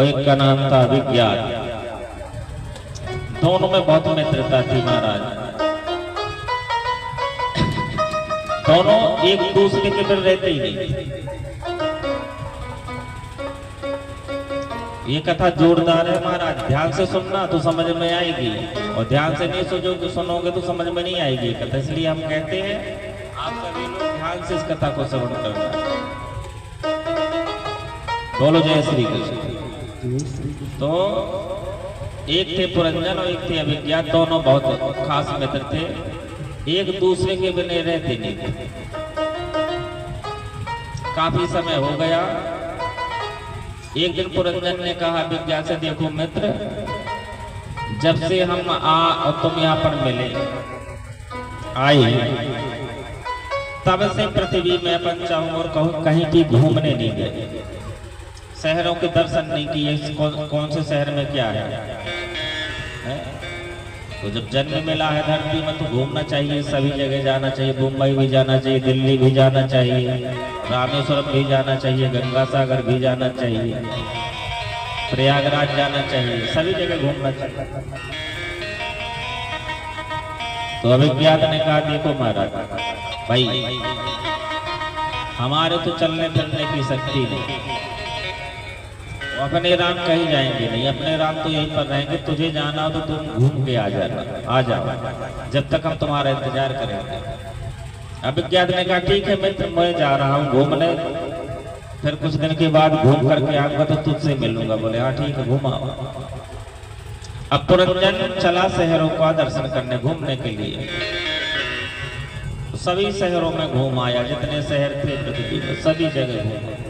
और एक का नाम था विज्ञान। दोनों में बहुत मित्रता थी महाराज। दोनों एक दूसरे के बिन रहते ही नहीं। ये कथा जोरदार है महाराज, ध्यान से सुनना तो समझ में आएगी, और ध्यान से नहीं सुनोगे तो समझ में नहीं आएगी कथा। इसलिए हम कहते हैं आप सभी लोग ध्यान से इस कथा को श्रवण करना। बोलो जय श्री कृष्ण। तो एक थे पुरंजन और एक थे अभिज्ञा, दोनों बहुत खास मित्र थे, एक दूसरे के बिना रहते नहीं थे। काफी समय हो गया। एक दिन पुरंजन ने कहा अभिज्ञा से, देखो मित्र, जब से हम और तुम यहाँ पर मिले आए, तब से पृथ्वी में अपन चाहूं और कहूं कहीं भी घूमने नहीं गए, शहरों के दर्शन नहीं किए। कौन से शहर में क्या है? तो जब जन्म मिला है धरती में तो घूमना चाहिए, सभी जगह जाना चाहिए। मुंबई भी जाना चाहिए, दिल्ली भी जाना चाहिए, रामेश्वरम भी जाना चाहिए, गंगा सागर भी जाना चाहिए, प्रयागराज जाना चाहिए, सभी जगह घूमना चाहिए। तो अभिज्ञात ने कहा, देखो महाराज भाई, हमारे तो चलने फिरने की शक्ति नहीं, अपने राम कहीं जाएंगे नहीं, अपने राम तो यहीं पर रहेंगे। तुझे जाना हो तो तुम घूम के आ जाओ, जब तक हम तुम्हारा इंतजार करेंगे। अभिज्ञात ने कहा, ठीक है मित्र, मैं जा रहा हूँ घूमने, फिर कुछ दिन के बाद घूम करके आऊंगा तो तुझसे मिलूंगा। बोले हाँ ठीक है, घुमाओ। अब पुरंजन चला शहरों का दर्शन करने, घूमने के लिए। सभी शहरों में घूम आया, जितने शहर थे पृथ्वी में सभी जगह घूमा।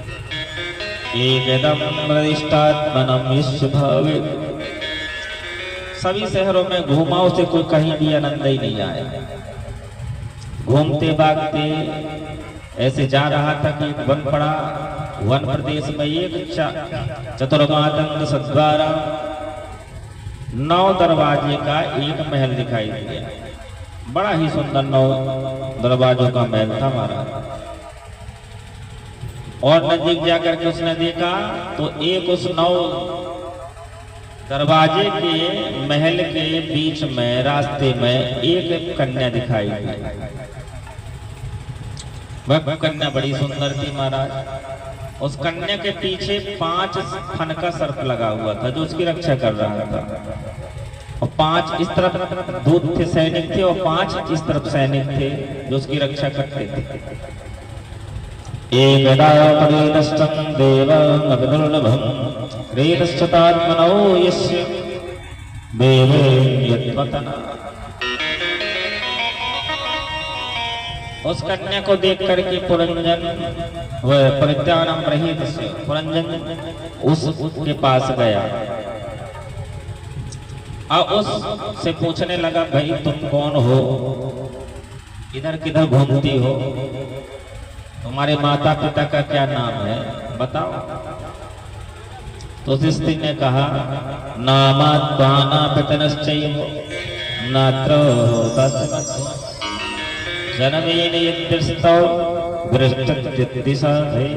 सभी शहरों में घूमा, उसे कोई कहीं भी आनंद ही नहीं आया। घूमते भागते ऐसे जा रहा था कि वन पड़ा। वन प्रदेश में एक चतुर्मातंग सद्वारा 9 दरवाजे का एक महल दिखाई दिया। बड़ा ही सुंदर 9 दरवाजों का महल था हमारा। और नजदीक जाकर के उसने देखा तो एक उस 9 दरवाजे के महल के बीच में रास्ते में एक कन्या दिखाई दी। वह कन्या बड़ी सुंदर थी महाराज। उस कन्या के पीछे 5 फन का सर्प लगा हुआ था जो उसकी रक्षा कर रहा था, और 5 इस तरफ दूत थे, सैनिक थे, और 5 इस तरफ सैनिक थे जो उसकी रक्षा करते थे। एकदा परिदष्टं देवं अभिदुर्लभं क्रीडश्चतात्मनो यस्य देवे यत्वतना। उस कन्या को देख करके पुरंजन वह परित्यानम रहित से पुरंजन उसके पास गया और उससे पूछने लगा, भाई तुम कौन हो, इधर किधर घूमती हो, तुम्हारे माता पिता का क्या नाम है, बताओ। तो उस स्त्री ने कहा, नामात्वाना पितनश्चैव नात्र जनमेन यद्दृष्टौ दृष्टदिशाधे।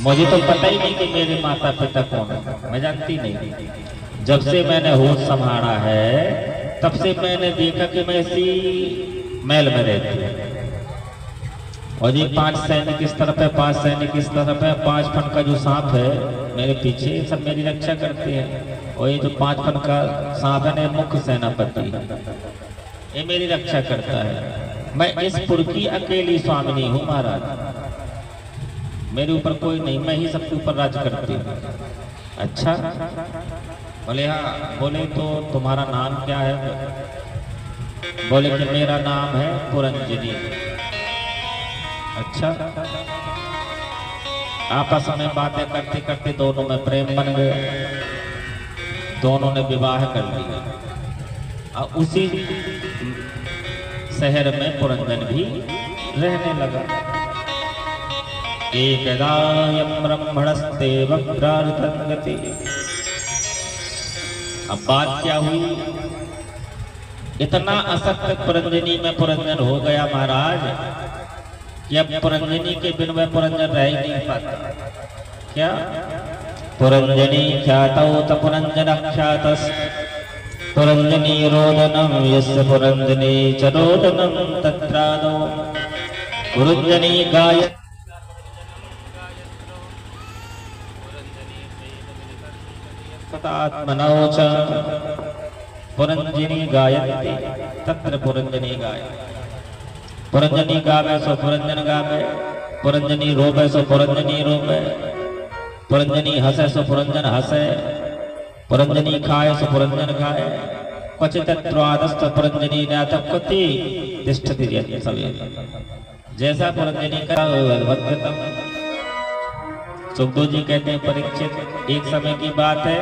मुझे तो पता ही नहीं कि मेरे माता पिता कौन है, मैं जानती नहीं। जब से मैंने होश संभाला है तब से मैंने देखा कि मैं इसी महल में रहती है, और ये 5 सैनिक इस तरफ है, 5 सैनिक इस तरफ है, 5 फन का जो सांप है मेरे पीछे, सब मेरी रक्षा करते हैं। और ये जो 5 फन का सांप है, मुख्य सेनापति, ये मेरी रक्षा करता है। मैं इस पुर की अकेली स्वामिनी हूँ महाराज, मेरे ऊपर कोई नहीं, मैं ही सबके ऊपर राज करती हूँ। अच्छा, बोले हाँ। बोले तो तुम्हारा नाम क्या है? बोले कि मेरा नाम है पुरंजनी। अच्छा, आपस में बातें करते करते दोनों में प्रेम बन गया, दोनों ने विवाह कर लिया, और उसी शहर में पुरंजन भी रहने लगा। एकदायं ब्रह्मणस्ते वक्रार्तंगति। अब बात क्या हुई, इतना असक्त पुरंजनी में पुरंजन हो गया महाराज कि अब पुरंजनी के बिन वह पुरंजन रह ही नहीं पाता। क्या पुरंजनी ख्यातौ त पुरंजन ख्यातस् पुरंजनी रोदनम यस्य पुरंजनी च रोदनम तत्रादौ पुरंजनी गाय आत्मनौ च पुरंजनी गायन्ति तत्र पुरंजनी गाय पुरंजनी गावे सो पुरंजन गावे पुरंजनी रोवे सो पुरंजनी रोवे पुरंजनी हसे सो पुरंजन हसे पुरंजनी खाए सो पुरंजन खाए क्वचितत्वादस्थ पुरंजनी नाथक्वति तिष्ठति सवे जैसा पुरंजनी का वद्गतम। सुखदेव जी कहते हैं परीक्षित एक समय की बात है